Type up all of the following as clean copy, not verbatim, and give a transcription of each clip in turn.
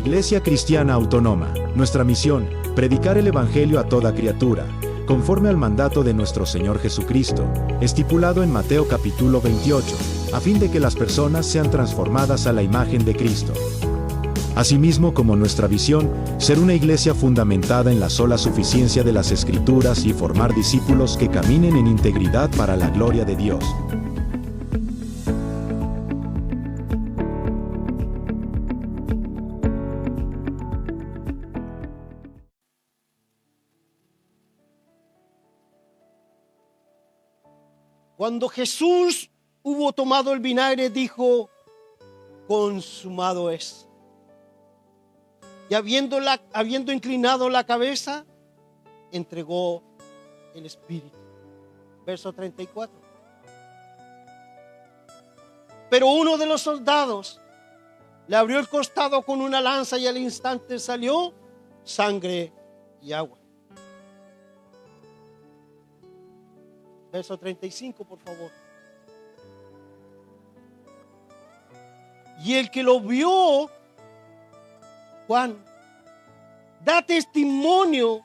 Iglesia Cristiana Autónoma. Nuestra misión, predicar el Evangelio a toda criatura, conforme al mandato de nuestro Señor Jesucristo, estipulado en Mateo capítulo 28, a fin de que las personas sean transformadas a la imagen de Cristo. Asimismo, como nuestra visión, ser una iglesia fundamentada en la sola suficiencia de las Escrituras y formar discípulos que caminen en integridad para la gloria de Dios. Cuando Jesús hubo tomado el vinagre, dijo: consumado es. Y habiendo inclinado la cabeza, entregó el Espíritu. Verso 34. Pero uno de los soldados le abrió el costado con una lanza y al instante salió sangre y agua. Verso 35, por favor. Y el que lo vio, Juan, da testimonio,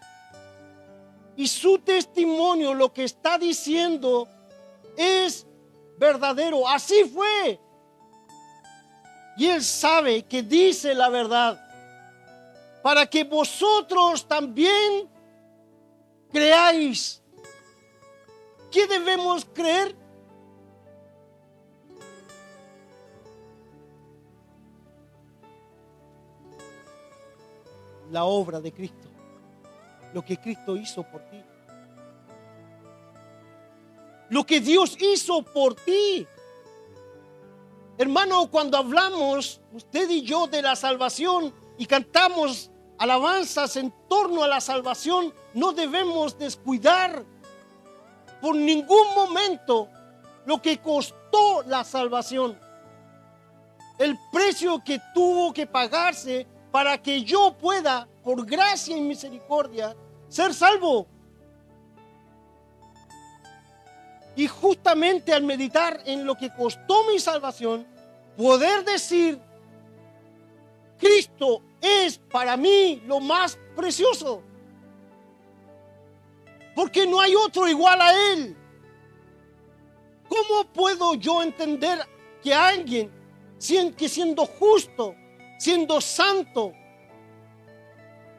y su testimonio, lo que está diciendo, es verdadero. Así fue. Y él sabe que dice la verdad, para que vosotros también creáis. ¿Qué debemos creer? La obra de Cristo, lo que Cristo hizo por ti, lo que Dios hizo por ti. Hermano, cuando hablamos usted y yo de la salvación y cantamos alabanzas en torno a la salvación, no debemos descuidar por ningún momento lo que costó la salvación, el precio que tuvo que pagarse para que yo pueda, por gracia y misericordia, ser salvo. Y justamente al meditar en lo que costó mi salvación, poder decir: Cristo es para mí lo más precioso, porque no hay otro igual a Él. ¿Cómo puedo yo entender que alguien que siendo justo, siendo santo,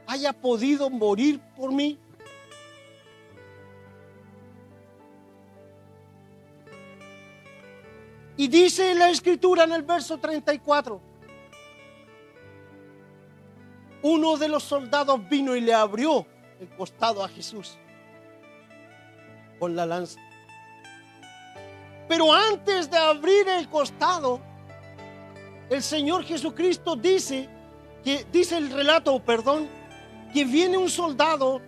haya podido morir por mí? Y dice la Escritura en el verso 34, uno de los soldados vino y le abrió el costado a Jesús con la lanza. Pero antes de abrir el costado, el Señor Jesucristo dice el relato, que viene un soldado,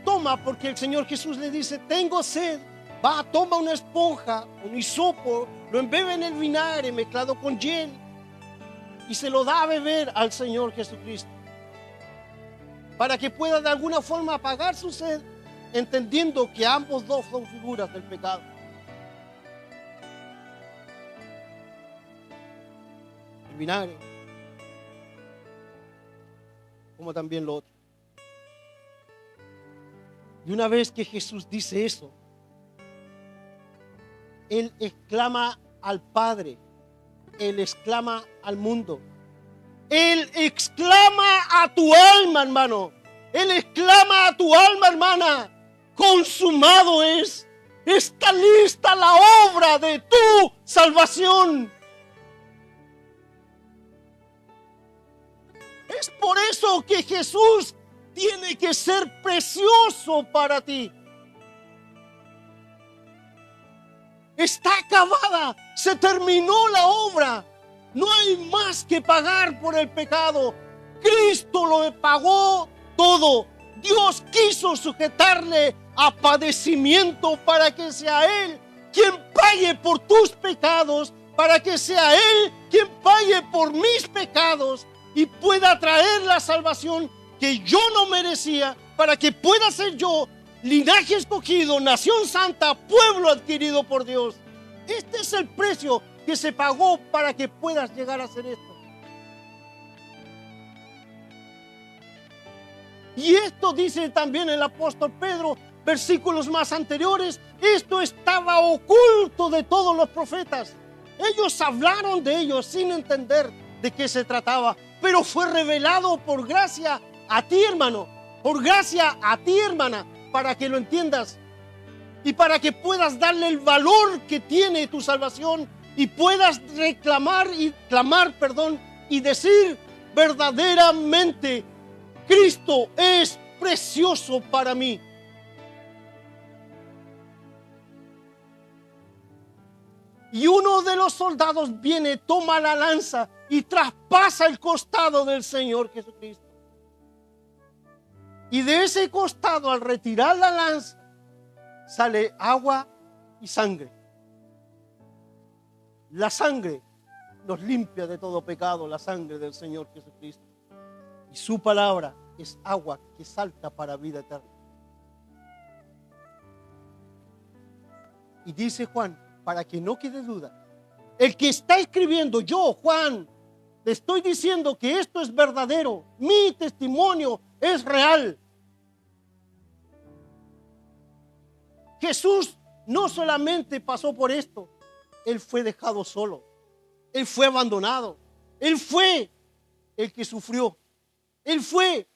toma, porque el Señor Jesús le dice: tengo sed, va, toma una esponja, un hisopo, lo embebe en el vinagre mezclado con hiel y se lo da a beber al Señor Jesucristo, para que pueda de alguna forma apagar su sed, entendiendo que ambos dos son figuras del pecado. El vinagre, como también lo otro. Y una vez que Jesús dice eso, Él exclama al Padre, Él exclama al mundo, Él exclama a tu alma, hermano, Él exclama a tu alma, hermana: consumado es, está lista la obra de tu salvación. Es por eso que Jesús tiene que ser precioso para ti. Está acabada, se terminó la obra. No hay más que pagar por el pecado. Cristo lo pagó todo. Dios quiso sujetarle a padecimiento para que sea Él quien pague por tus pecados, para que sea Él quien pague por mis pecados y pueda traer la salvación que yo no merecía, para que pueda ser yo linaje escogido, nación santa, pueblo adquirido por Dios. Este es el precio que se pagó para que puedas llegar a hacer esto. Y esto dice también el apóstol Pedro, versículos más anteriores, esto estaba oculto de todos los profetas. Ellos hablaron de ellos sin entender de qué se trataba, pero fue revelado por gracia a ti, hermano, por gracia a ti, hermana, para que lo entiendas y para que puedas darle el valor que tiene tu salvación y puedas clamar, y decir verdaderamente, Cristo es precioso para mí. Y uno de los soldados viene, toma la lanza y traspasa el costado del Señor Jesucristo. Y de ese costado, al retirar la lanza, sale agua y sangre. La sangre nos limpia de todo pecado, la sangre del Señor Jesucristo. Y su palabra es agua que salta para vida eterna. Y dice Juan, para que no quede duda, el que está escribiendo, yo, Juan, le estoy diciendo que esto es verdadero, mi testimonio es real. Jesús no solamente pasó por esto, Él fue dejado solo, Él fue abandonado, Él fue el que sufrió, Él fue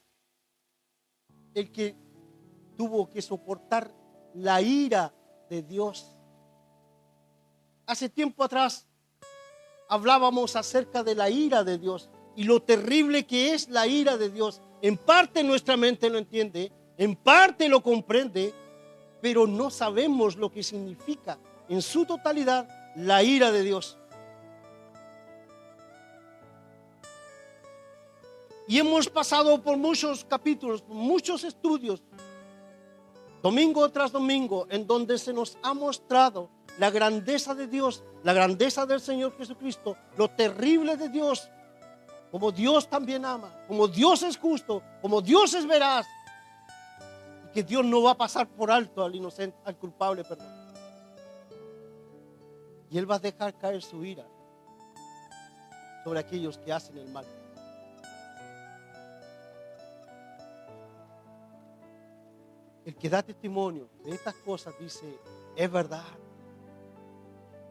el que tuvo que soportar la ira de Dios. Hace tiempo atrás hablábamos acerca de la ira de Dios y lo terrible que es la ira de Dios. En parte nuestra mente lo entiende, en parte lo comprende, pero no sabemos lo que significa en su totalidad la ira de Dios. Y hemos pasado por muchos capítulos, por muchos estudios, domingo tras domingo, en donde se nos ha mostrado la grandeza de Dios, la grandeza del Señor Jesucristo, lo terrible de Dios, como Dios también ama, como Dios es justo, como Dios es veraz, y que Dios no va a pasar por alto al inocente, al culpable, perdón. Y Él va a dejar caer su ira sobre aquellos que hacen el mal. El que da testimonio de estas cosas dice, es verdad.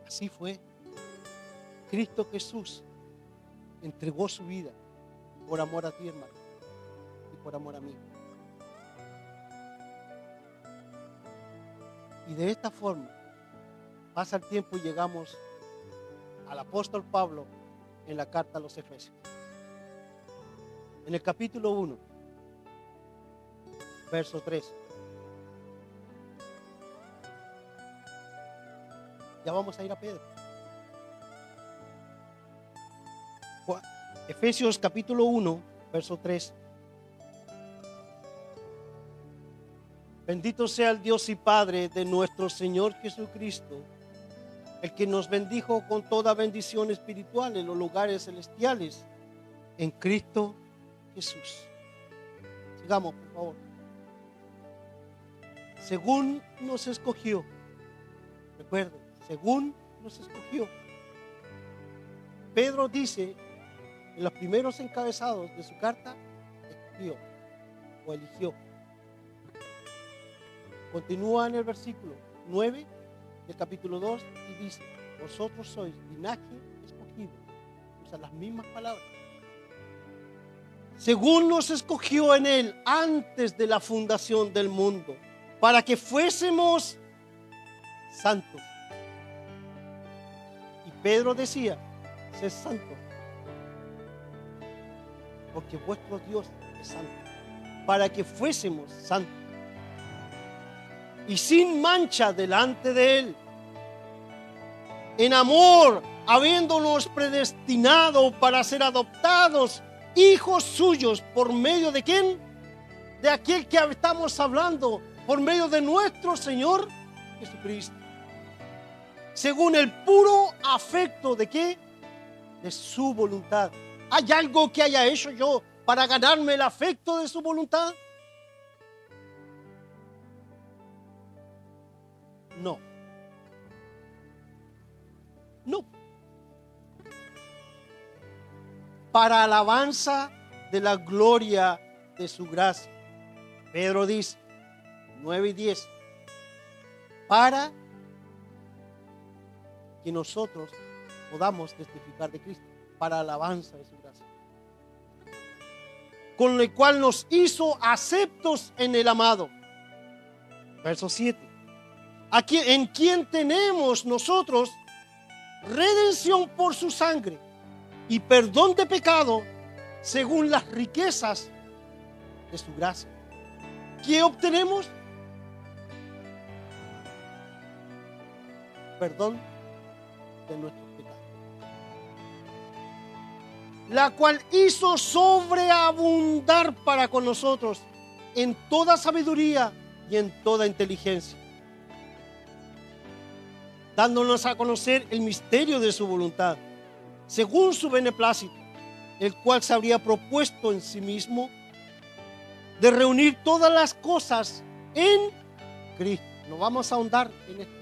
Así fue. Cristo Jesús entregó su vida por amor a ti, hermano, y por amor a mí. Y de esta forma pasa el tiempo y llegamos al apóstol Pablo en la carta a los Efesios. En el capítulo 1, verso 3. Ya vamos a ir a Pedro. Efesios capítulo 1, verso 3. Bendito sea el Dios y Padre de nuestro Señor Jesucristo, el que nos bendijo con toda bendición espiritual en los lugares celestiales, en Cristo Jesús. Sigamos, por favor. Según nos escogió, recuerden, según nos escogió. Pedro dice en los primeros encabezados de su carta, escogió o eligió. Continúa en el versículo 9 del capítulo 2 y dice, vosotros sois linaje escogido. Usa las mismas palabras. Según nos escogió en Él antes de la fundación del mundo, para que fuésemos santos. Y Pedro decía, sed santos, porque vuestro Dios es santo, para que fuésemos santos y sin mancha delante de Él, en amor, habiéndonos predestinado para ser adoptados hijos suyos. ¿Por medio de quién? De aquel que estamos hablando, por medio de nuestro Señor Jesucristo, según el puro afecto de ¿qué? De su voluntad. ¿Hay algo que haya hecho yo para ganarme el afecto de su voluntad? No. No. Para alabanza de la gloria de su gracia, Pedro dice, 9 y 10, para que nosotros podamos testificar de Cristo, para alabanza de su gracia, con el cual nos hizo aceptos en el amado. Verso 7, aquí, en quien tenemos nosotros redención por su sangre y perdón de pecado según las riquezas de su gracia. ¿Qué obtenemos? Perdón de nuestros pecados, la cual hizo sobreabundar para con nosotros en toda sabiduría y en toda inteligencia, dándonos a conocer el misterio de su voluntad, según su beneplácito, el cual se habría propuesto en sí mismo de reunir todas las cosas en Cristo. No vamos a ahondar en esto.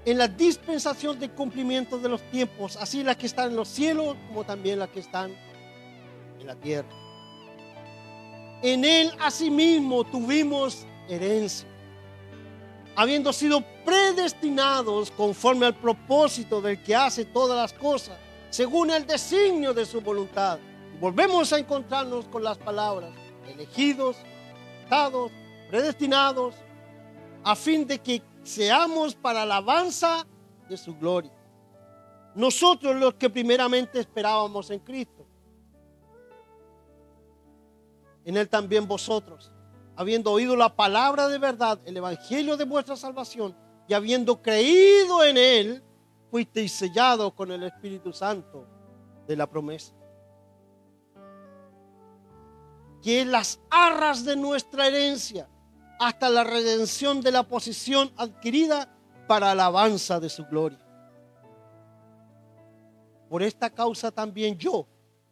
En la dispensación de cumplimiento de los tiempos, así las que están en los cielos como también las que están en la tierra. En él asimismo tuvimos herencia, habiendo sido predestinados conforme al propósito del que hace todas las cosas, según el designio de su voluntad. Y volvemos a encontrarnos con las palabras: elegidos, dados, predestinados, a fin de que seamos para alabanza de su gloria. Nosotros los que primeramente esperábamos en Cristo, en él también vosotros, habiendo oído la palabra de verdad, el evangelio de vuestra salvación, y habiendo creído en él, fuisteis sellados con el Espíritu Santo de la promesa, que es las arras de nuestra herencia, hasta la redención de la posesión adquirida para alabanza de su gloria. Por esta causa también yo,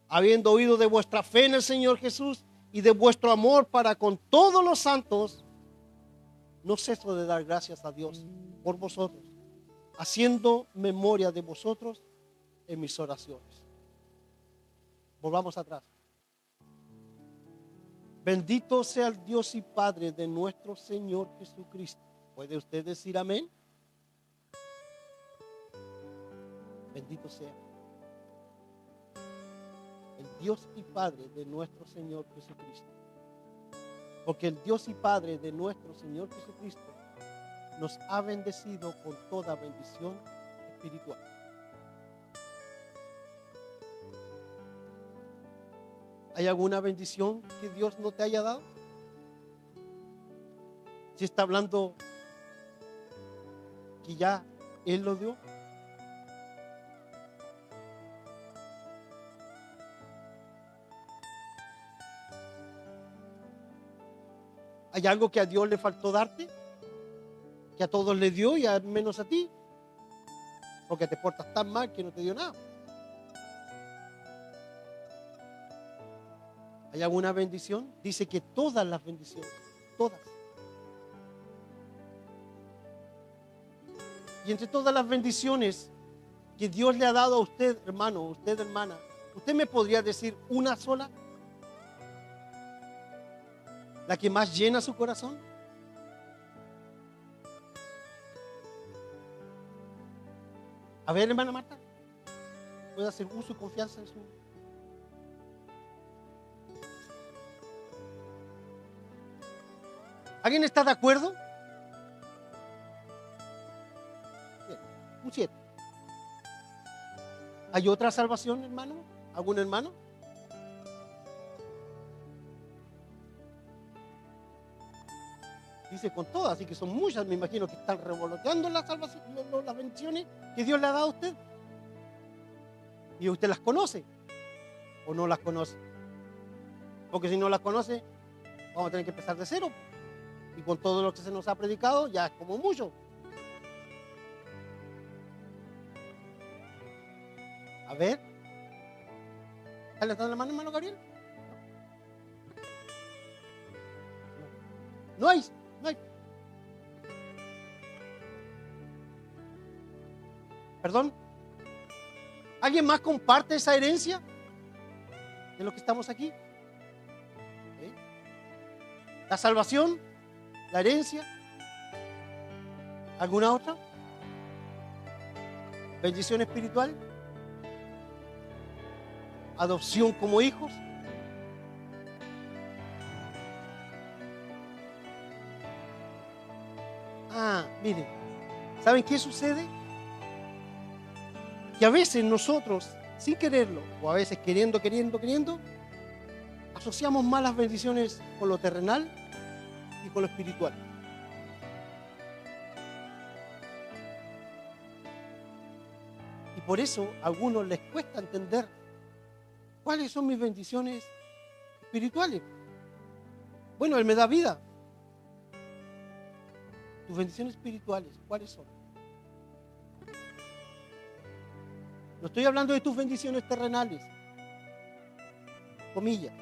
habiendo oído de vuestra fe en el Señor Jesús y de vuestro amor para con todos los santos, no ceso de dar gracias a Dios por vosotros, haciendo memoria de vosotros en mis oraciones. Volvamos atrás. Bendito sea el Dios y Padre de nuestro Señor Jesucristo. ¿Puede usted decir amén? Bendito sea el Dios y Padre de nuestro Señor Jesucristo. Porque el Dios y Padre de nuestro Señor Jesucristo nos ha bendecido con toda bendición espiritual. ¿Hay alguna bendición que Dios no te haya dado? Si está hablando que ya Él lo dio. ¿Hay algo que a Dios le faltó darte? Que a todos le dio y a menos a ti. Porque te portas tan mal que no te dio nada. ¿Hay alguna bendición? Dice que todas las bendiciones, todas. Y entre todas las bendiciones que Dios le ha dado a usted, hermano, a usted, hermana, ¿usted me podría decir una sola? ¿La que más llena su corazón? A ver, hermana Marta, ¿puede hacer uso y confianza en su... ¿Alguien está de acuerdo? Bien, un 7. ¿Hay otra salvación, hermano? ¿Algún hermano? Dice con todas, así que son muchas, me imagino que están revoloteando las salvación, las bendiciones que Dios le ha dado a usted. ¿Y usted las conoce o no las conoce? Porque si no las conoce, vamos a tener que empezar de cero. Y con todo lo que se nos ha predicado, ya es como mucho. A ver. ¿Está levantando la mano, hermano Gabriel? No hay. No hay. ¿Perdón? ¿Alguien más comparte esa herencia de los que estamos aquí? ¿Sí? ¿La salvación? ¿La herencia? ¿Alguna otra? ¿Bendición espiritual? ¿Adopción como hijos? Miren, ¿saben qué sucede? Que a veces nosotros, sin quererlo, o a veces queriendo, asociamos más las bendiciones con lo terrenal y con lo espiritual. Y por eso a algunos les cuesta entender cuáles son mis bendiciones espirituales. Bueno, Él me da vida. Tus bendiciones espirituales, ¿cuáles son? No estoy hablando de tus bendiciones terrenales, comillas.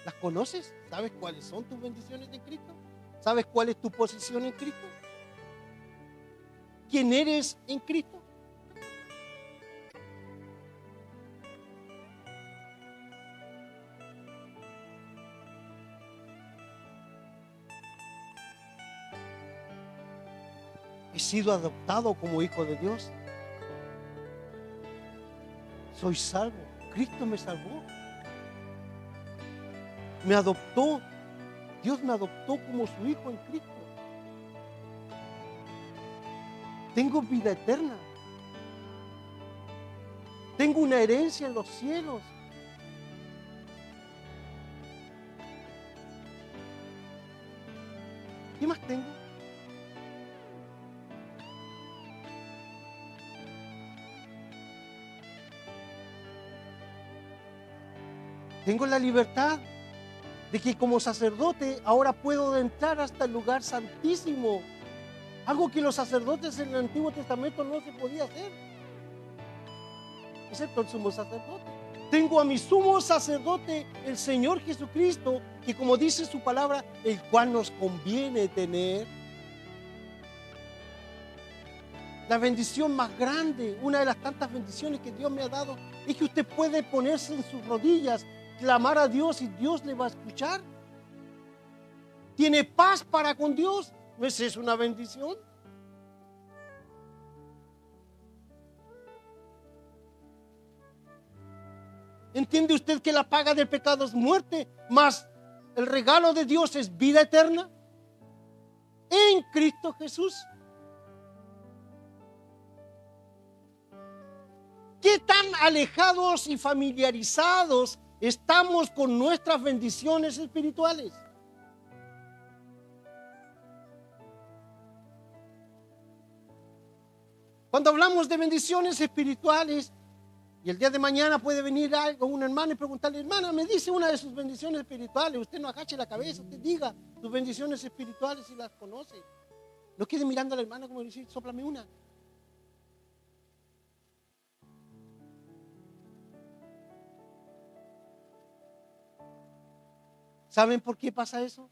¿Las conoces? ¿Sabes cuáles son tus bendiciones de Cristo? ¿Sabes cuál es tu posición en Cristo? ¿Quién eres en Cristo? He sido adoptado como hijo de Dios. Soy salvo. Cristo me salvó. Me adoptó. Dios me adoptó como su hijo en Cristo. Tengo vida eterna. Tengo una herencia en los cielos. ¿Qué más tengo? Tengo la libertad de que como sacerdote ahora puedo entrar hasta el lugar santísimo. Algo que los sacerdotes en el Antiguo Testamento no se podía hacer, excepto el sumo sacerdote. Tengo a mi sumo sacerdote, el Señor Jesucristo, que como dice su palabra, el cual nos conviene tener. La bendición más grande, una de las tantas bendiciones que Dios me ha dado, es que usted puede ponerse en sus rodillas, clamar a Dios y Dios le va a escuchar. Tiene paz para con Dios. ¿No es eso una bendición? ¿Entiende usted que la paga del pecado es muerte, mas el regalo de Dios es vida eterna en Cristo Jesús? ¿Qué tan alejados y familiarizados estamos con nuestras bendiciones espirituales? Cuando hablamos de bendiciones espirituales, y el día de mañana puede venir un hermano y preguntarle: hermana, me dice una de sus bendiciones espirituales. Usted no agache la cabeza, usted diga sus bendiciones espirituales si las conoce. No quede mirando a la hermana como decir: sóplame una. ¿Saben por qué pasa eso?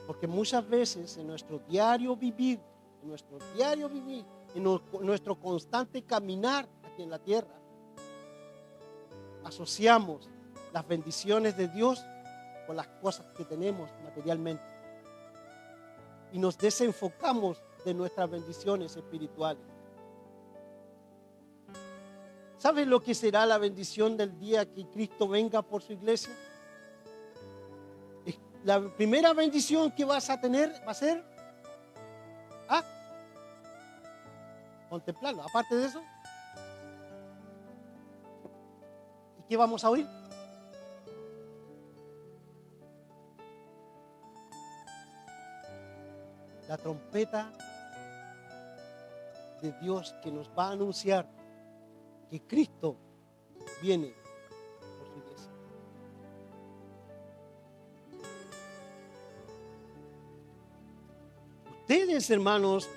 Porque muchas veces en nuestro diario vivir, en nuestro constante caminar aquí en la tierra, asociamos las bendiciones de Dios con las cosas que tenemos materialmente y nos desenfocamos de nuestras bendiciones espirituales. ¿Sabes lo que será la bendición del día que Cristo venga por su iglesia? La primera bendición que vas a tener va a ser contemplarlo. Aparte de eso, ¿y qué vamos a oír? La trompeta de Dios que nos va a anunciar que Cristo viene por su iglesia. Ustedes, hermanos,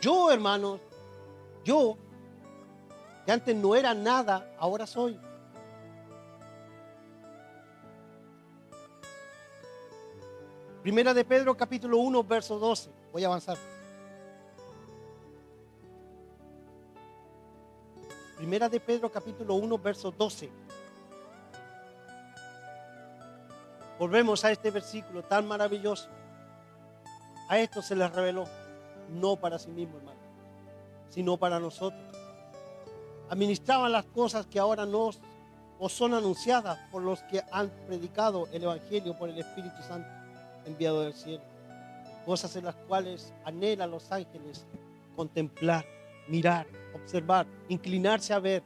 yo, que antes no era nada, ahora soy. Primera de Pedro, capítulo 1, verso 12. Voy a avanzar. Primera de Pedro, capítulo 1, verso 12. Volvemos a este versículo tan maravilloso. A esto se les reveló, no para sí mismo, hermano, sino para nosotros. Administraban las cosas que ahora nos o son anunciadas por los que han predicado el Evangelio por el Espíritu Santo enviado del cielo. Cosas en las cuales anhelan los ángeles contemplar, mirar, observar, inclinarse a ver.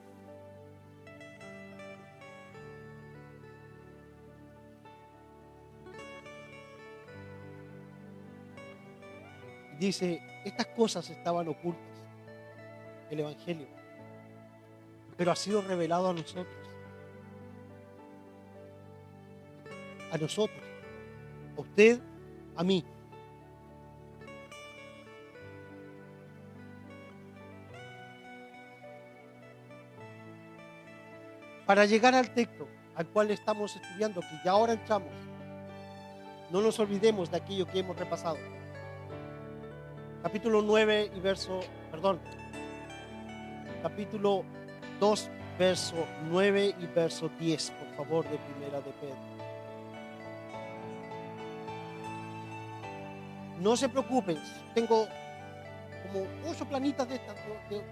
Dice, estas cosas estaban ocultas, el Evangelio, pero ha sido revelado a nosotros, a usted, a mí. Para llegar al texto al cual estamos estudiando, que ya ahora entramos, no nos olvidemos de aquello que hemos repasado. Capítulo 2, verso 9 y verso 10, por favor, de Primera de Pedro. No se preocupen, tengo como 8 planitas de estas de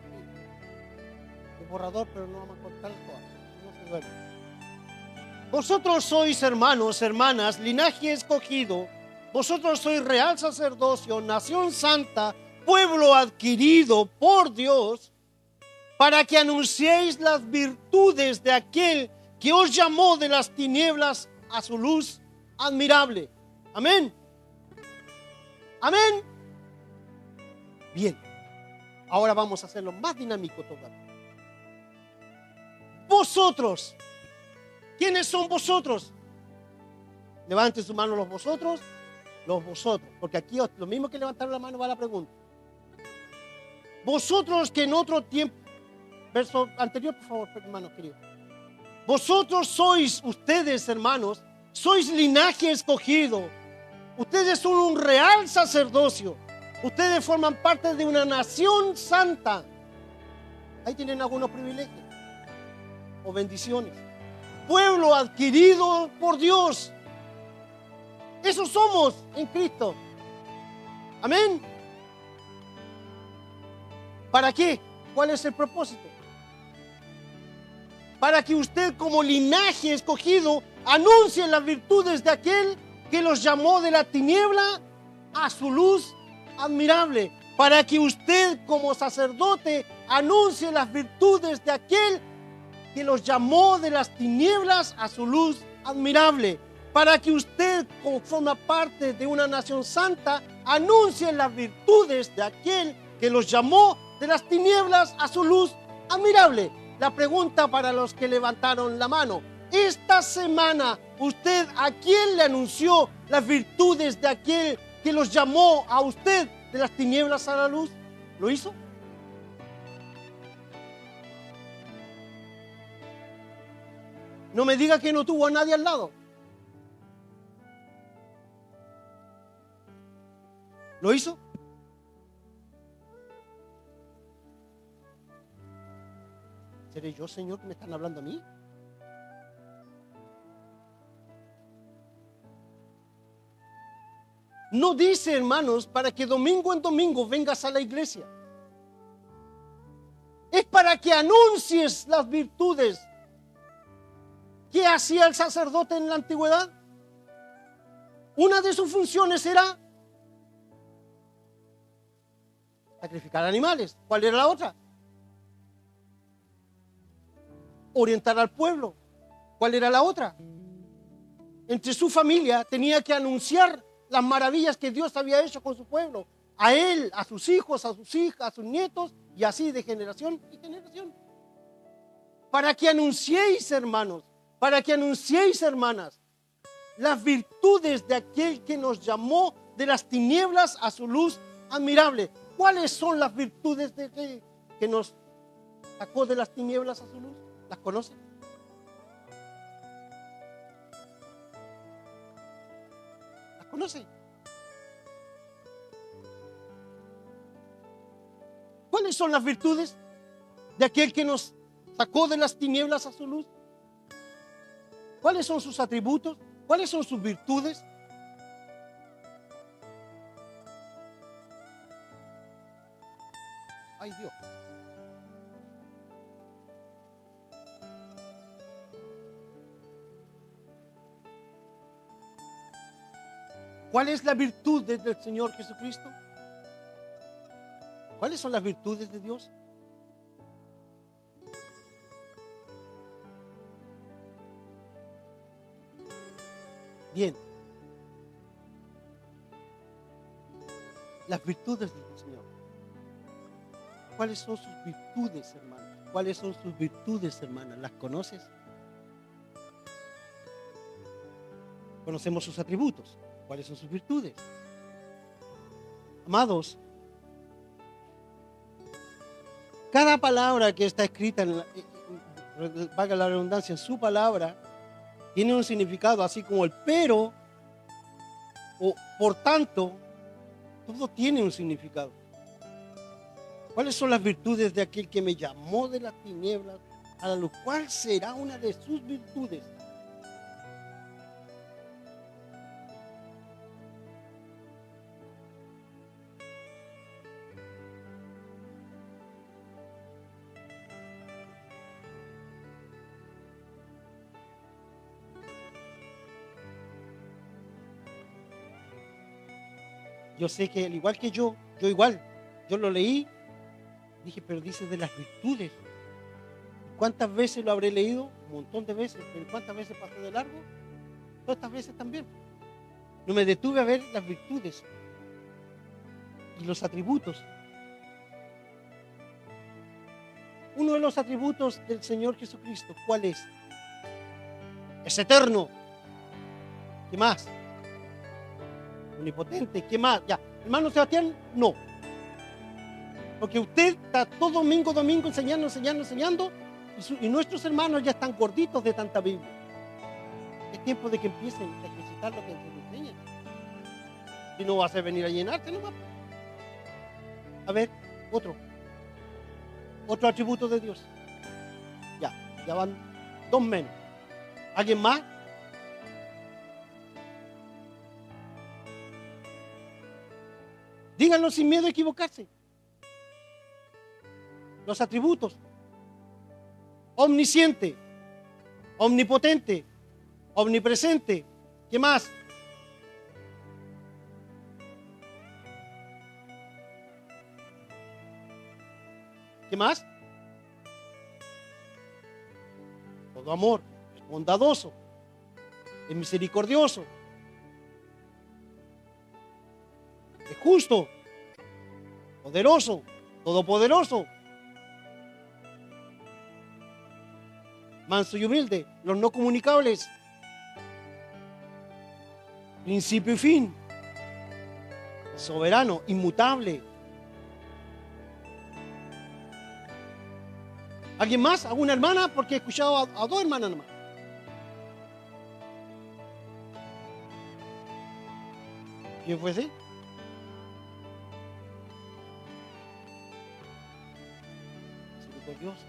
borrador, pero no vamos a cortar todas, no se duermen. Vosotros sois hermanos, hermanas, linaje escogido. Vosotros sois real sacerdocio, nación santa, pueblo adquirido por Dios, para que anunciéis las virtudes de aquel que os llamó de las tinieblas a su luz admirable. Amén. Amén. Bien, ahora vamos a hacerlo más dinámico todavía. Vosotros, ¿quiénes son vosotros? Levanten su mano los vosotros, porque aquí lo mismo que levantar la mano va la pregunta. Vosotros que en otro tiempo, verso anterior, por favor, hermanos queridos. Vosotros sois, ustedes hermanos, sois linaje escogido. Ustedes son un real sacerdocio. Ustedes forman parte de una nación santa. Ahí tienen algunos privilegios o bendiciones. Pueblo adquirido por Dios. Eso somos en Cristo. Amén. ¿Para qué? ¿Cuál es el propósito? Para que usted como linaje escogido anuncie las virtudes de aquel que los llamó de la tiniebla a su luz admirable. Para que usted como sacerdote anuncie las virtudes de aquel que los llamó de las tinieblas a su luz admirable. Para que usted, como forma parte de una nación santa, anuncie las virtudes de aquel que los llamó de las tinieblas a su luz admirable. La pregunta para los que levantaron la mano: esta semana, ¿usted a quién le anunció las virtudes de aquel que los llamó a usted de las tinieblas a la luz? ¿Lo hizo? No me diga que no tuvo a nadie al lado. ¿Lo hizo? ¿Seré yo, Señor, que me están hablando a mí? No dice, hermanos, para que domingo en domingo vengas a la iglesia. Es para que anuncies las virtudes. ¿Qué hacía el sacerdote en la antigüedad? Una de sus funciones era sacrificar animales. ¿Cuál era la otra? Orientar al pueblo. ¿Cuál era la otra? Entre su familia tenía que anunciar las maravillas que Dios había hecho con su pueblo. A él, a sus hijos, a sus hijas, a sus nietos, y así de generación en generación. Para que anunciéis, hermanos, para que anunciéis, hermanas, las virtudes de aquel que nos llamó de las tinieblas a su luz admirable. ¿Cuáles son las virtudes de aquel que nos sacó de las tinieblas a su luz? ¿Las conocen? ¿Las conocen? ¿Cuáles son las virtudes de aquel que nos sacó de las tinieblas a su luz? ¿Cuáles son sus atributos? ¿Cuáles son sus virtudes? Ay, Dios. ¿Cuál es la virtud del Señor Jesucristo? ¿Cuáles son las virtudes de Dios? Bien. Las virtudes del Señor. ¿Cuáles son sus virtudes, hermanos? ¿Cuáles son sus virtudes, hermanas? ¿Las conoces? Conocemos sus atributos. ¿Cuáles son sus virtudes? Amados, cada palabra que está escrita, valga la redundancia, en su palabra, tiene un significado, así como el pero, o por tanto, todo tiene un significado. ¿Cuáles son las virtudes de aquel que me llamó de las tinieblas a la luz? ¿Cuál será una de sus virtudes? Yo sé que al igual que yo lo leí, dije, pero dice de las virtudes. ¿Cuántas veces lo habré leído? Un montón de veces. ¿Pero cuántas veces pasé de largo? Todas estas veces también. No me detuve a ver las virtudes y los atributos. Uno de los atributos del Señor Jesucristo, ¿cuál es? Es eterno. ¿Qué más? Omnipotente. ¿Qué más? Ya. Hermano Sebastián, no. Porque usted está todo domingo enseñando, y nuestros hermanos ya están gorditos de tanta Biblia. Es tiempo de que empiecen a ejercitar lo que se les enseña. Si no va a hacer venir a llenarse nomás. A ver, otro atributo de Dios. Ya van 2 menos. ¿Alguien más? Díganlo sin miedo a equivocarse. Los atributos: omnisciente, omnipotente, omnipresente. ¿Qué más? ¿Qué más? Todo amor, es bondadoso, es misericordioso, es justo, poderoso, todopoderoso, manso y humilde, los no comunicables, principio y fin, soberano, inmutable. ¿Alguien más? ¿Alguna hermana? Porque he escuchado a 2 hermanas nomás. ¿Quién fue ese? Misericordioso.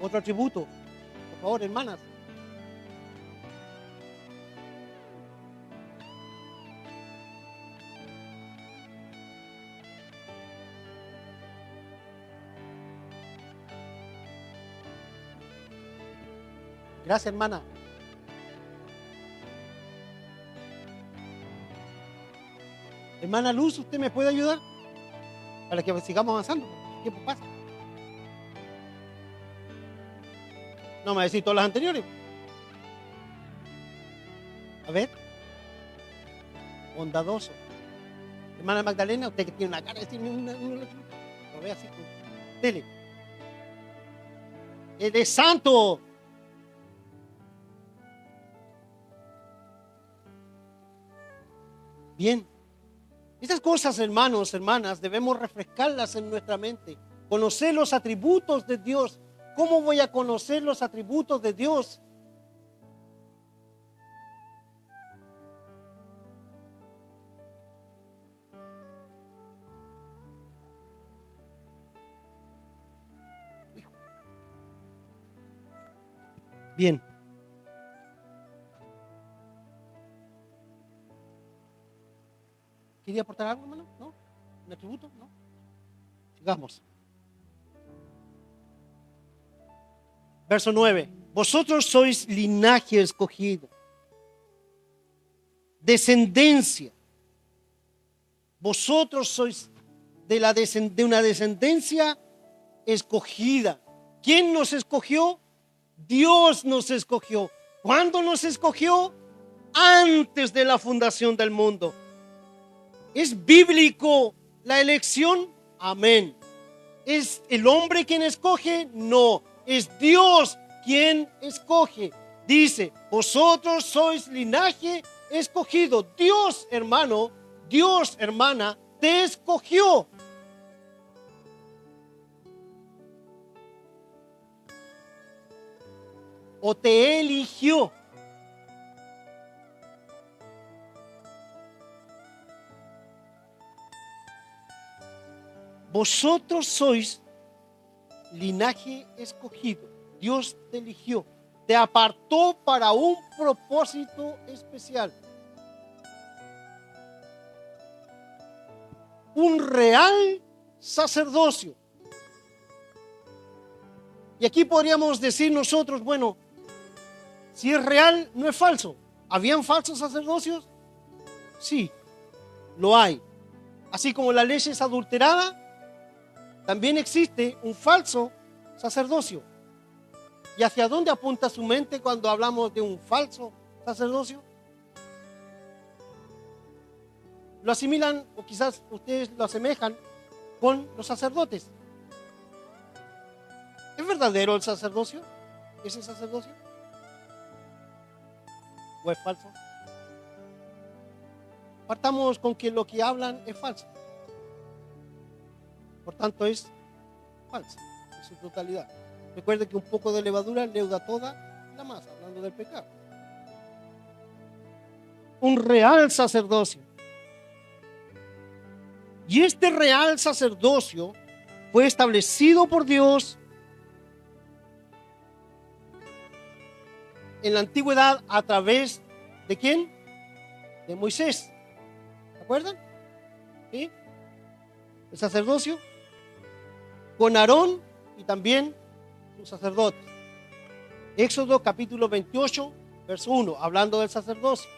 Otro atributo, por favor, hermanas. Gracias, hermana. Hermana Luz, ¿usted me puede ayudar? Para que sigamos avanzando. El tiempo pasa. No me va a decir todas las anteriores. A ver. Bondadoso. Hermana Magdalena, usted que tiene una cara de decirme lo ve así. Dele. Eres santo. Bien. Estas cosas, hermanos, hermanas, debemos refrescarlas en nuestra mente. Conocer los atributos de Dios. ¿Cómo voy a conocer los atributos de Dios? Bien. ¿Quería aportar algo, hermano? ¿No? ¿Un atributo? ¿No? Sigamos. Verso 9. Vosotros sois linaje escogido, descendencia. Vosotros sois de una descendencia escogida. ¿Quién nos escogió? Dios nos escogió. ¿Cuándo nos escogió? Antes de la fundación del mundo. ¿Es bíblico la elección? Amén. ¿Es el hombre quien escoge? No, es Dios quien escoge. Dice, vosotros sois linaje escogido. Dios, hermano, Dios, hermana, te escogió. O te eligió. Vosotros sois linaje escogido. Dios te eligió, te apartó para un propósito especial. Un real sacerdocio. Y aquí podríamos decir nosotros, bueno, si es real, no es falso. ¿Habían falsos sacerdocios? Sí, lo hay. Así como la ley es adulterada, también existe un falso sacerdocio. ¿Y hacia dónde apunta su mente cuando hablamos de un falso sacerdocio? Lo asimilan, o quizás ustedes lo asemejan con los sacerdotes. ¿Es verdadero el sacerdocio? ¿Ese sacerdocio? ¿O es falso? Partamos con que lo que hablan es falso. Por tanto, es falso en su totalidad. Recuerde que un poco de levadura leuda toda la masa, hablando del pecado. Un real sacerdocio. Y este real sacerdocio fue establecido por Dios en la antigüedad a través de ¿quién? De Moisés. ¿Se acuerdan? ¿Sí? El sacerdocio con Aarón y también sus sacerdotes. Éxodo capítulo 28, verso 1, hablando del sacerdocio.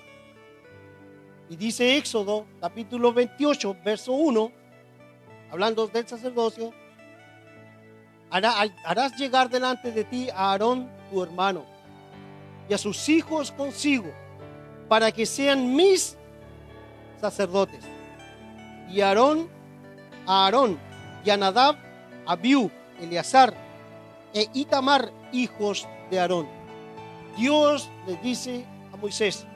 Y dice Éxodo capítulo 28, verso 1, hablando del sacerdocio: harás llegar delante de ti a Aarón tu hermano y a sus hijos consigo, para que sean mis sacerdotes. Y a Aarón y a Nadab, Abiú, Eleazar e Itamar, hijos de Aarón. Dios les dice a Moisés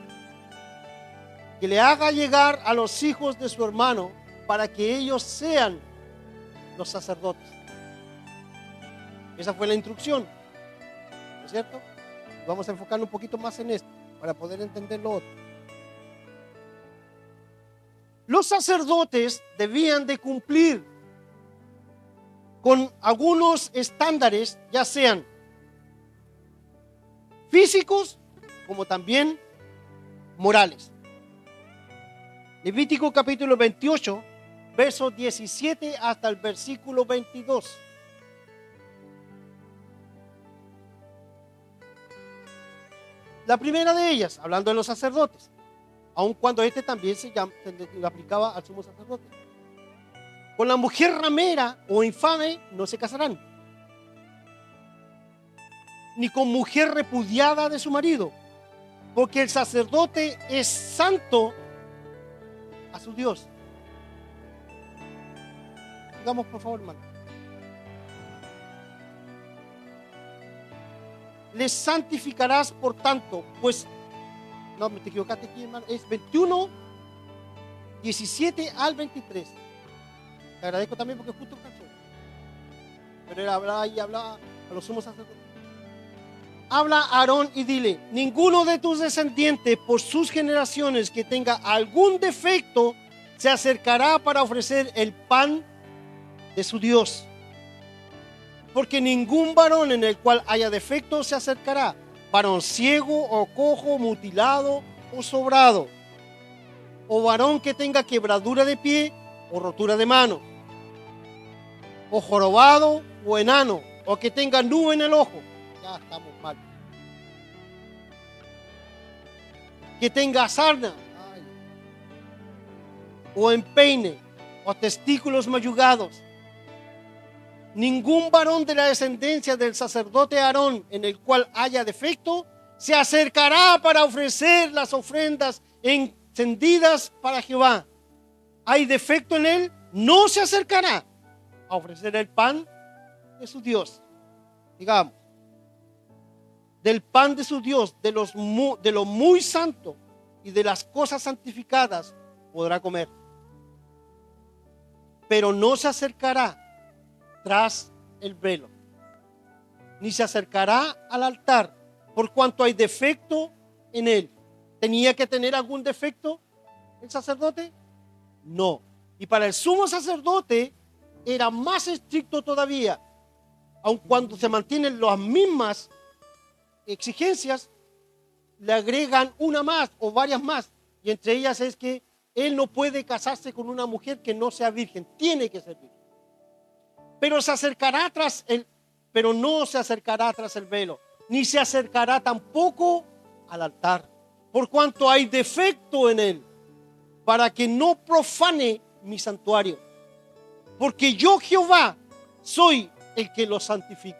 que le haga llegar a los hijos de su hermano para que ellos sean los sacerdotes. Esa fue la instrucción, ¿no es cierto? Vamos a enfocarnos un poquito más en esto para poder entender lo otro. Los sacerdotes debían de cumplir con algunos estándares, ya sean físicos como también morales. Levítico capítulo 28, verso 17 hasta el versículo 22. La primera de ellas, hablando de los sacerdotes, aun cuando este también se aplicaba al sumo sacerdote. Con la mujer ramera o infame no se casarán, ni con mujer repudiada de su marido, porque el sacerdote es santo a su Dios. Digamos por favor, hermano. Les santificarás por tanto, pues, no, me te equivocaste aquí, hermano, es 21, 17 al 23. Te agradezco también porque justo canción. Pero él hablaba a los sumos sacerdotes. Habla a Aarón y dile: ninguno de tus descendientes por sus generaciones que tenga algún defecto se acercará para ofrecer el pan de su Dios. Porque ningún varón en el cual haya defecto se acercará, varón ciego o cojo, mutilado o sobrado, o varón que tenga quebradura de pie o rotura de mano, o jorobado o enano, o que tenga nube en el ojo. Ya estamos mal. Que tenga sarna, o empeine, o testículos mayugados. Ningún varón de la descendencia del sacerdote Aarón en el cual haya defecto se acercará para ofrecer las ofrendas encendidas para Jehová. ¿Hay defecto en él? No se acercará a ofrecer el pan de su Dios. Digamos, del pan de su Dios, de lo muy santo y de las cosas santificadas podrá comer. Pero no se acercará tras el velo, ni se acercará al altar, por cuanto hay defecto en él. ¿Tenía que tener algún defecto el sacerdote? No. Y para el sumo sacerdote era más estricto todavía, aun cuando se mantienen las mismas exigencias, le agregan una más o varias más, y entre ellas es que él no puede casarse con una mujer que no sea virgen, tiene que ser virgen. Pero no se acercará tras el velo, ni se acercará tampoco al altar, por cuanto hay defecto en él, para que no profane mi santuario, porque yo Jehová soy el que lo santifico.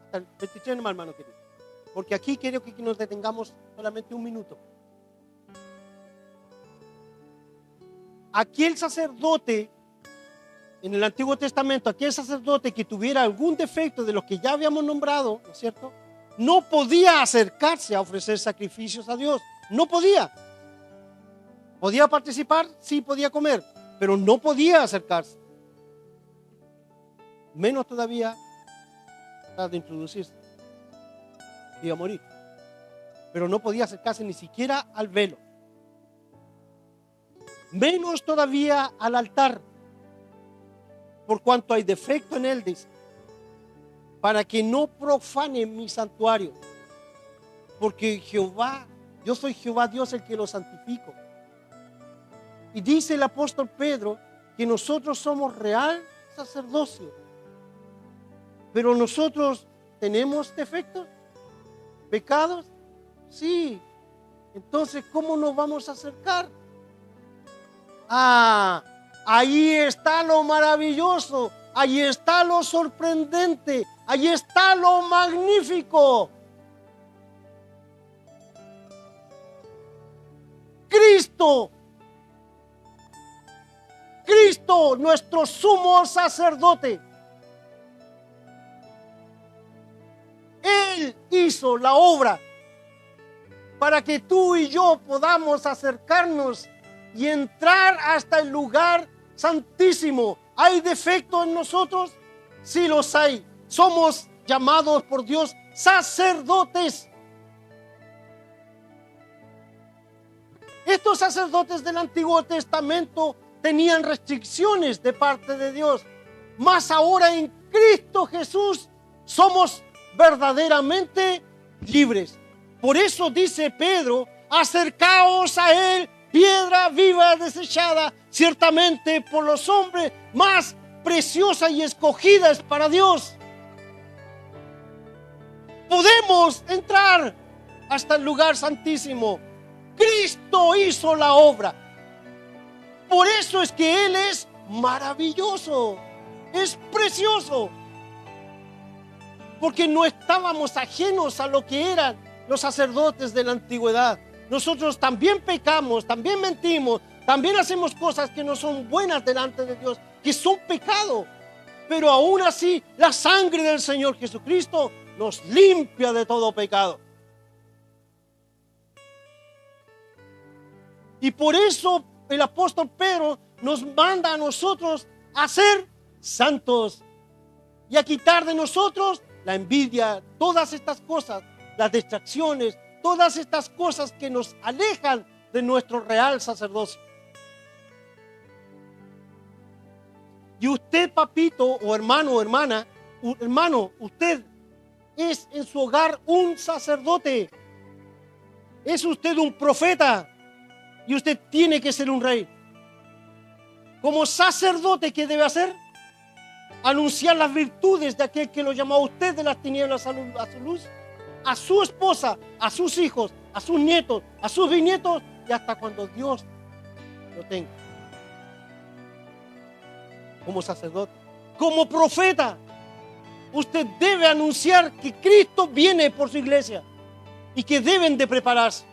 Hasta el 23 nomás, hermano querido, porque aquí quiero que nos detengamos solamente un minuto. Aquel sacerdote en el Antiguo Testamento, aquel sacerdote que tuviera algún defecto de los que ya habíamos nombrado, ¿no es cierto?, no podía acercarse a ofrecer sacrificios a Dios. No podía. ¿Podía participar? Sí, podía comer, pero no podía acercarse. Menos todavía de introducirse. Iba a morir. Pero no podía acercarse ni siquiera al velo. Menos todavía al altar, por cuanto hay defecto en él, dice, para que no profane mi santuario, porque yo soy Jehová Dios el que lo santifico. Y dice el apóstol Pedro que nosotros somos real sacerdocio, pero nosotros tenemos defectos, pecados, sí. Entonces, ¿cómo nos vamos a acercar? Ahí está lo maravilloso, ahí está lo sorprendente, ahí está lo magnífico. Cristo, nuestro sumo sacerdote. Él hizo la obra para que tú y yo podamos acercarnos y entrar hasta el lugar santísimo. ¿Hay defecto en nosotros? Sí los hay. Somos llamados por Dios sacerdotes. Estos sacerdotes del Antiguo Testamento tenían restricciones de parte de Dios. Mas ahora en Cristo Jesús somos verdaderamente libres. Por eso dice Pedro, acercaos a Él, piedra viva desechada, ciertamente por los hombres, más preciosa y escogida es para Dios. Podemos entrar hasta el lugar santísimo. Cristo hizo la obra. Por eso es que Él es maravilloso, es precioso. Porque no estábamos ajenos a lo que eran los sacerdotes de la antigüedad. Nosotros también pecamos, también mentimos, también hacemos cosas que no son buenas delante de Dios, que son pecado. Pero aún así, la sangre del Señor Jesucristo nos limpia de todo pecado. Y por eso el apóstol Pedro nos manda a nosotros a ser santos y a quitar de nosotros la envidia, todas estas cosas, las distracciones, todas estas cosas que nos alejan de nuestro real sacerdocio. Y usted, papito o hermano o hermana, usted es en su hogar un sacerdote. Es usted un profeta y usted tiene que ser un rey. Como sacerdote, ¿qué debe hacer? Anunciar las virtudes de aquel que lo llamó a usted de las tinieblas a su luz, a su esposa, a sus hijos, a sus nietos, a sus bisnietos y hasta cuando Dios lo tenga. Como sacerdote, como profeta, usted debe anunciar que Cristo viene por su iglesia y que deben de prepararse.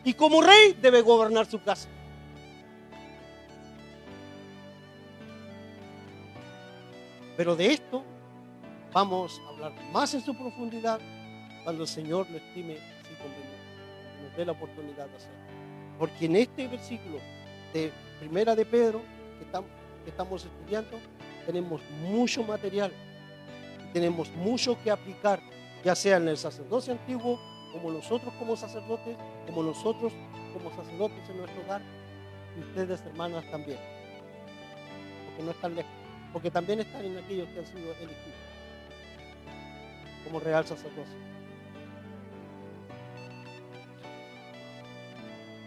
Y como rey debe gobernar su casa. Pero de esto vamos a hablar más en su profundidad cuando el Señor lo estime así conveniente, nos dé la oportunidad de hacerlo. Porque en este versículo de Primera de Pedro que estamos estudiando, tenemos mucho material, tenemos mucho que aplicar, ya sea en el sacerdocio antiguo, como nosotros como sacerdotes, como nosotros como sacerdotes en nuestro hogar, y ustedes hermanas también, porque no están lejos, porque también están en aquellos que han sido elegidos como real sacerdocio.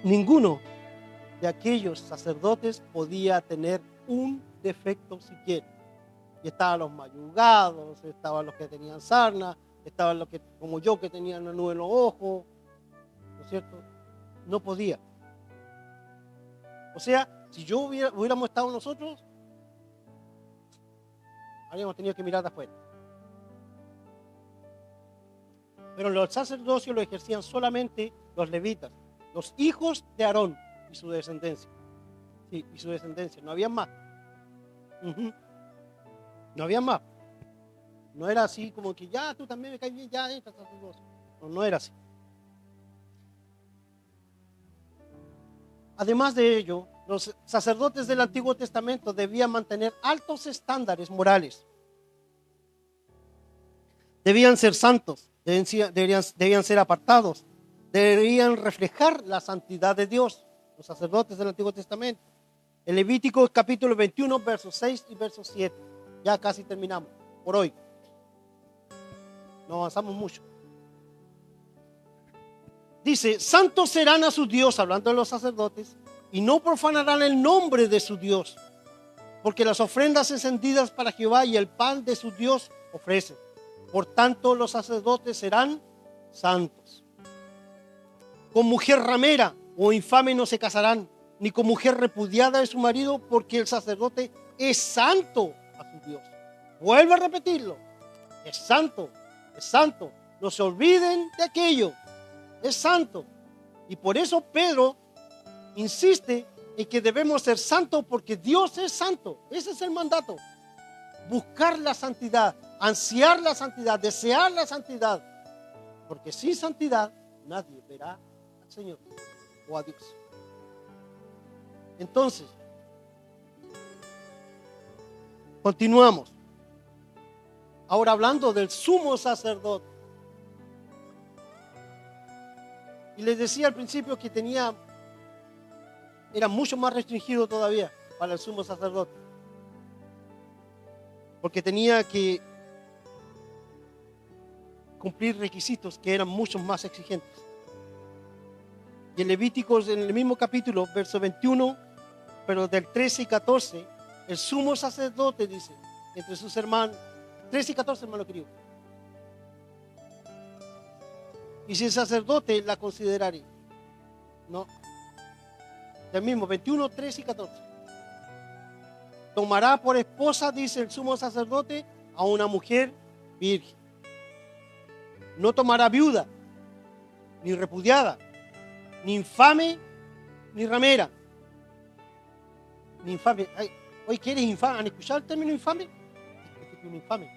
Ninguno de aquellos sacerdotes podía tener un defecto siquiera. Y estaban los mayugados, estaban los que tenían sarna, estaban los que, como yo, que tenían una nube en los ojos, ¿no es cierto? No podía. O sea, si hubiéramos estado nosotros, habríamos tenido que mirar de afuera. Pero los sacerdocios lo ejercían solamente los levitas, los hijos de Aarón y su descendencia. Sí, y su descendencia, no había más. No había más. No era así como que ya tú también me caes bien, ya entras al sacerdocio. No, no era así. Además de ello, los sacerdotes del Antiguo Testamento debían mantener altos estándares morales. Debían ser santos, debían ser apartados, debían reflejar la santidad de Dios, los sacerdotes del Antiguo Testamento. En Levítico capítulo 21, versos 6 y versos 7. Ya casi terminamos por hoy. No avanzamos mucho. Dice, santos serán a su Dios, hablando de los sacerdotes, y no profanarán el nombre de su Dios, porque las ofrendas encendidas para Jehová y el pan de su Dios ofrecen. Por tanto, los sacerdotes serán santos. Con mujer ramera o infame no se casarán, ni con mujer repudiada de su marido, porque el sacerdote es santo a su Dios. Vuelvo a repetirlo, es santo, es santo. No se olviden de aquello, es santo. Y por eso Pedro insiste en que debemos ser santos porque Dios es santo. Ese es el mandato. Buscar la santidad, ansiar la santidad, desear la santidad. Porque sin santidad nadie verá al Señor o a Dios. Entonces, continuamos. Ahora hablando del sumo sacerdote. Y les decía al principio que era mucho más restringido todavía para el sumo sacerdote. Porque tenía que cumplir requisitos que eran mucho más exigentes. Y en Levíticos, en el mismo capítulo, verso 21, pero del 13 y 14, el sumo sacerdote dice, entre sus hermanos, 13 y 14, hermano querido. Y si el sacerdote la considerare, no, del mismo, 21, 13 y 14. Tomará por esposa, dice el sumo sacerdote, a una mujer virgen. No tomará viuda, ni repudiada, ni infame, ni ramera. Ni infame. Ay, oye, ¿qué eres infame? ¿Han escuchado el término infame? Es un infame.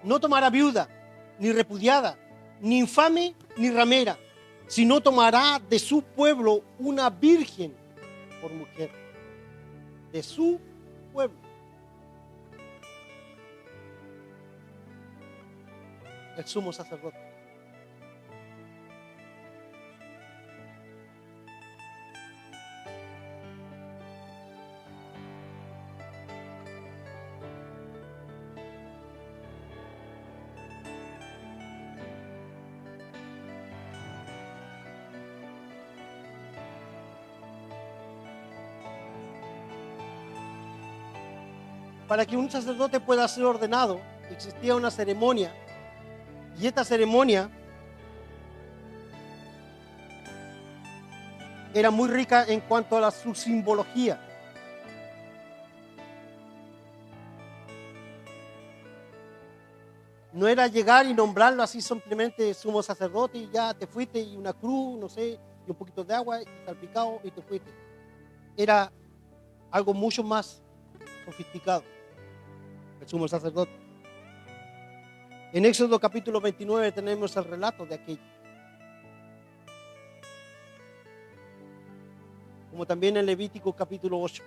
No tomará viuda, ni repudiada, ni infame, ni ramera, sino tomará de su pueblo una virgen por mujer. De su pueblo. El sumo sacerdote. para que un sacerdote pueda ser ordenado, existía una ceremonia. Y esta ceremonia era muy rica en cuanto a su simbología. No era llegar y nombrarlo así simplemente sumo sacerdote y ya te fuiste, y una cruz, no sé, y un poquito de agua y salpicado y te fuiste. Era algo mucho más sofisticado, el sumo sacerdote. En Éxodo capítulo 29 tenemos el relato de aquello. Como también en Levítico capítulo 8.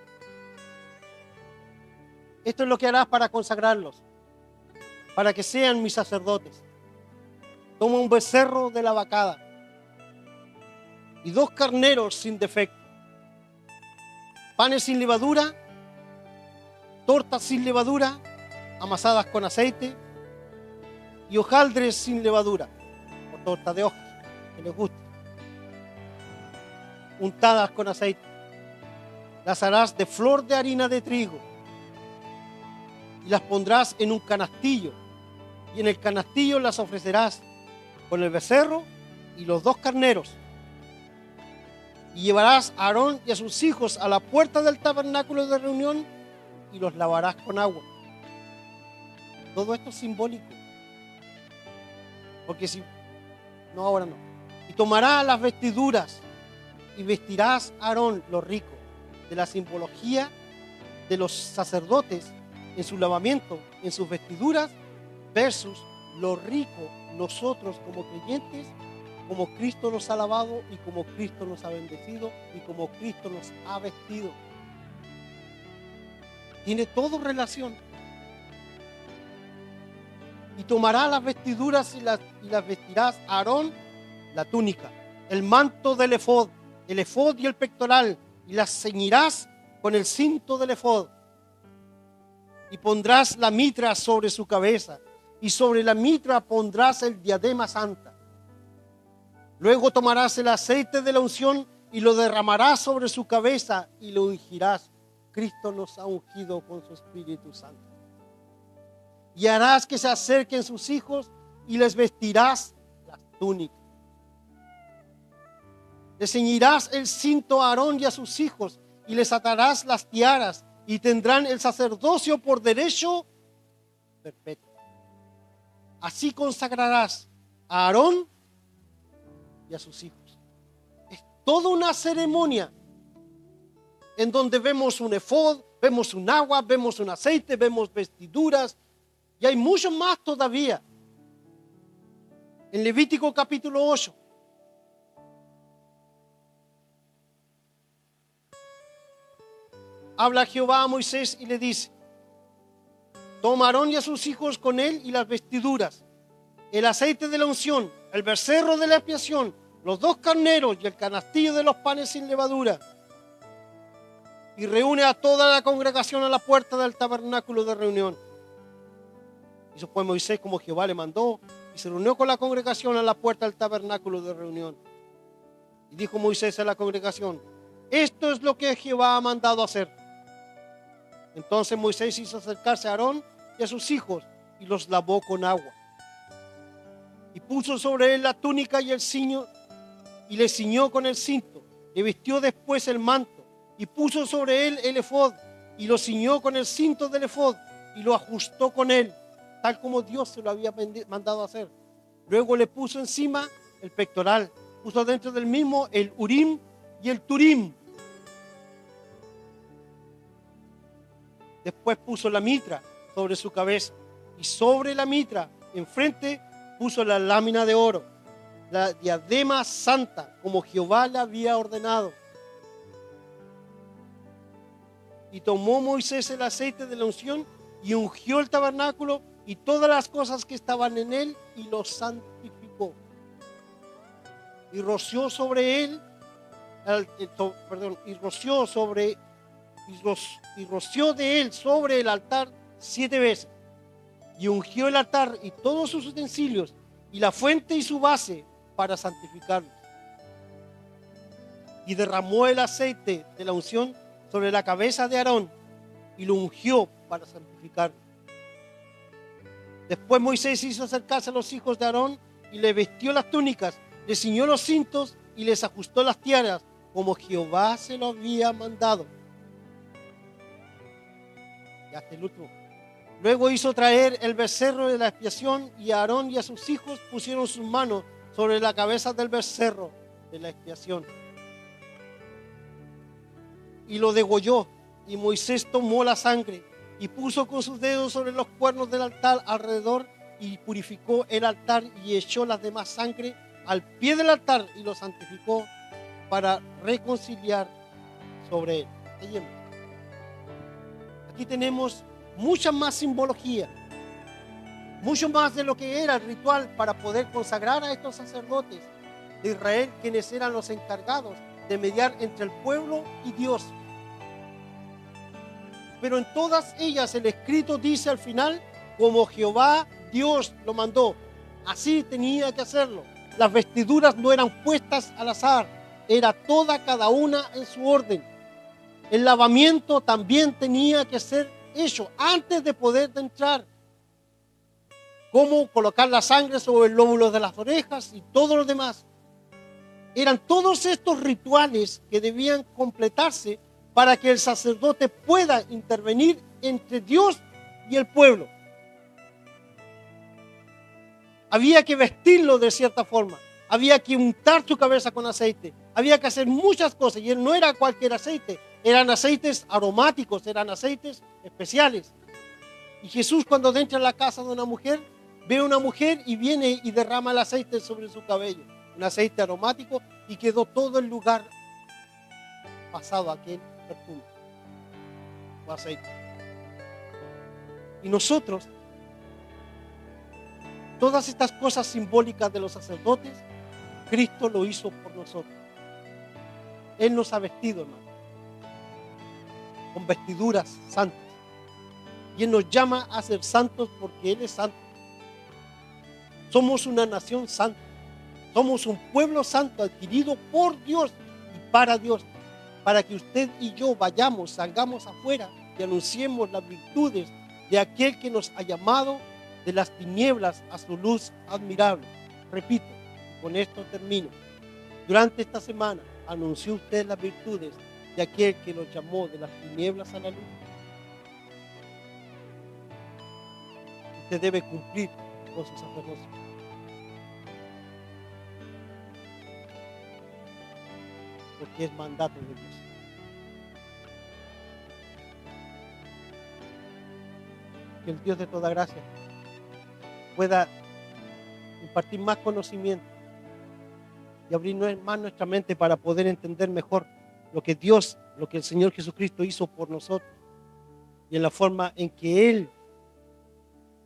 Esto es lo que harás para consagrarlos, para que sean mis sacerdotes. Toma un becerro de la vacada y 2 carneros sin defecto, panes sin levadura, tortas sin levadura, amasadas con aceite, y hojaldres sin levadura, o torta de hojas, que les guste, untadas con aceite. Las harás de flor de harina de trigo y las pondrás en un canastillo, y en el canastillo las ofrecerás con el becerro y los 2 carneros. Y llevarás a Aarón y a sus hijos a la puerta del tabernáculo de reunión y los lavarás con agua. Todo esto es simbólico. Porque si no, ahora no. Y tomarás las vestiduras y vestirás a Aarón lo rico de la simbología de los sacerdotes en su lavamiento, en sus vestiduras, versus lo rico nosotros como creyentes, como Cristo nos ha lavado y como Cristo nos ha bendecido y como Cristo nos ha vestido. Tiene todo relación. Y tomarás las vestiduras y las vestirás a Aarón la túnica, el manto del efod y el pectoral, y las ceñirás con el cinto del efod. Y pondrás la mitra sobre su cabeza, y sobre la mitra pondrás el diadema santa. Luego tomarás el aceite de la unción y lo derramarás sobre su cabeza y lo ungirás. Cristo nos ha ungido con su Espíritu Santo. Y harás que se acerquen sus hijos y les vestirás las túnicas. Le ceñirás el cinto a Aarón y a sus hijos y les atarás las tiaras y tendrán el sacerdocio por derecho perpetuo. Así consagrarás a Aarón y a sus hijos. Es toda una ceremonia en donde vemos un efod, vemos un agua, vemos un aceite, vemos vestiduras, y hay mucho más todavía. En Levítico capítulo 8. Habla Jehová a Moisés y le dice: toma a Aarón y a sus hijos con él y las vestiduras, el aceite de la unción, el becerro de la expiación, los 2 carneros y el canastillo de los panes sin levadura. Y reúne a toda la congregación a la puerta del tabernáculo de reunión. Hizo pues Moisés como Jehová le mandó, y se reunió con la congregación a la puerta del tabernáculo de reunión. Y dijo Moisés a la congregación: esto es lo que Jehová ha mandado hacer. Entonces Moisés hizo acercarse a Aarón y a sus hijos y los lavó con agua. Y puso sobre él la túnica y el ciño, y le ciñó con el cinto. Le vistió después el manto, y puso sobre él el efod, y lo ciñó con el cinto del efod, y lo ajustó con él, tal como Dios se lo había mandado hacer. Luego le puso encima el pectoral, puso dentro del mismo el urim y el turim. Después puso la mitra sobre su cabeza, y sobre la mitra, enfrente, puso la lámina de oro, la diadema santa, como Jehová le había ordenado. Y tomó Moisés el aceite de la unción y ungió el tabernáculo y todas las cosas que estaban en él, y lo santificó. Y roció sobre él, y roció de él sobre el altar 7 veces. Y ungió el altar y todos sus utensilios, y la fuente y su base, para santificarlos. Y derramó el aceite de la unción sobre la cabeza de Aarón y lo ungió para santificarlo. Después Moisés hizo acercarse a los hijos de Aarón y le vistió las túnicas, les ciñó los cintos y les ajustó las tiaras, como Jehová se lo había mandado. Y hasta el último. Luego hizo traer el becerro de la expiación y Aarón y a sus hijos pusieron sus manos sobre la cabeza del becerro de la expiación. Y lo degolló, y Moisés tomó la sangre y puso con sus dedos sobre los cuernos del altar alrededor y purificó el altar y echó las demás sangre al pie del altar y lo santificó para reconciliar sobre él. Aquí tenemos mucha más simbología, mucho más de lo que era el ritual para poder consagrar a estos sacerdotes de Israel, quienes eran los encargados de mediar entre el pueblo y Dios. Pero en todas ellas el escrito dice al final, como Jehová Dios lo mandó, así tenía que hacerlo. Las vestiduras no eran puestas al azar, era toda cada una en su orden. El lavamiento también tenía que ser hecho antes de poder entrar. Cómo colocar la sangre sobre el lóbulo de las orejas y todo lo demás. Eran todos estos rituales que debían completarse para que el sacerdote pueda intervenir entre Dios y el pueblo. Había que vestirlo de cierta forma, había que untar su cabeza con aceite, había que hacer muchas cosas, y no era cualquier aceite, eran aceites aromáticos, eran aceites especiales. Y Jesús, cuando entra a la casa de una mujer, ve a una mujer y viene y derrama el aceite sobre su cabello, un aceite aromático, y quedó todo el lugar pasado a aquel perfume o aceite. Y nosotros, todas estas cosas simbólicas de los sacerdotes, Cristo lo hizo por nosotros. Él nos ha vestido, hermano, con vestiduras santas. Y Él nos llama a ser santos porque Él es santo. Somos una nación santa. Somos un pueblo santo adquirido por Dios y para Dios. Para que usted y yo vayamos, salgamos afuera y anunciemos las virtudes de aquel que nos ha llamado de las tinieblas a su luz admirable. Repito, con esto termino. Durante esta semana anunció usted las virtudes de aquel que los llamó de las tinieblas a la luz. Usted debe cumplir con su sacerdocio. Porque es mandato de Dios. Que el Dios de toda gracia pueda impartir más conocimiento y abrir más nuestra mente para poder entender mejor lo que Dios, lo que el Señor Jesucristo hizo por nosotros y en la forma en que Él,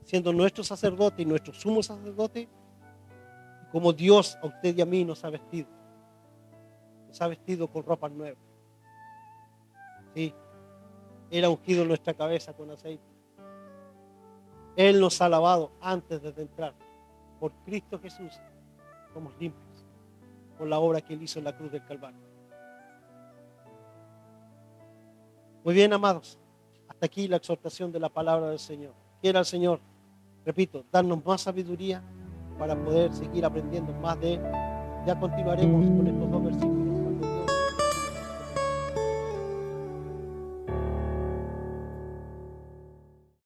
siendo nuestro sacerdote y nuestro sumo sacerdote, como Dios a usted y a mí nos ha vestido con ropas nuevas. Sí, Él ha ungido nuestra cabeza con aceite. Él nos ha lavado antes de entrar. Por Cristo Jesús somos limpios por la obra que Él hizo en la cruz del Calvario. Muy bien, amados, hasta aquí la exhortación de la palabra del Señor. Quiera el Señor, repito, darnos más sabiduría para poder seguir aprendiendo más de Él. Ya continuaremos con estos dos versículos.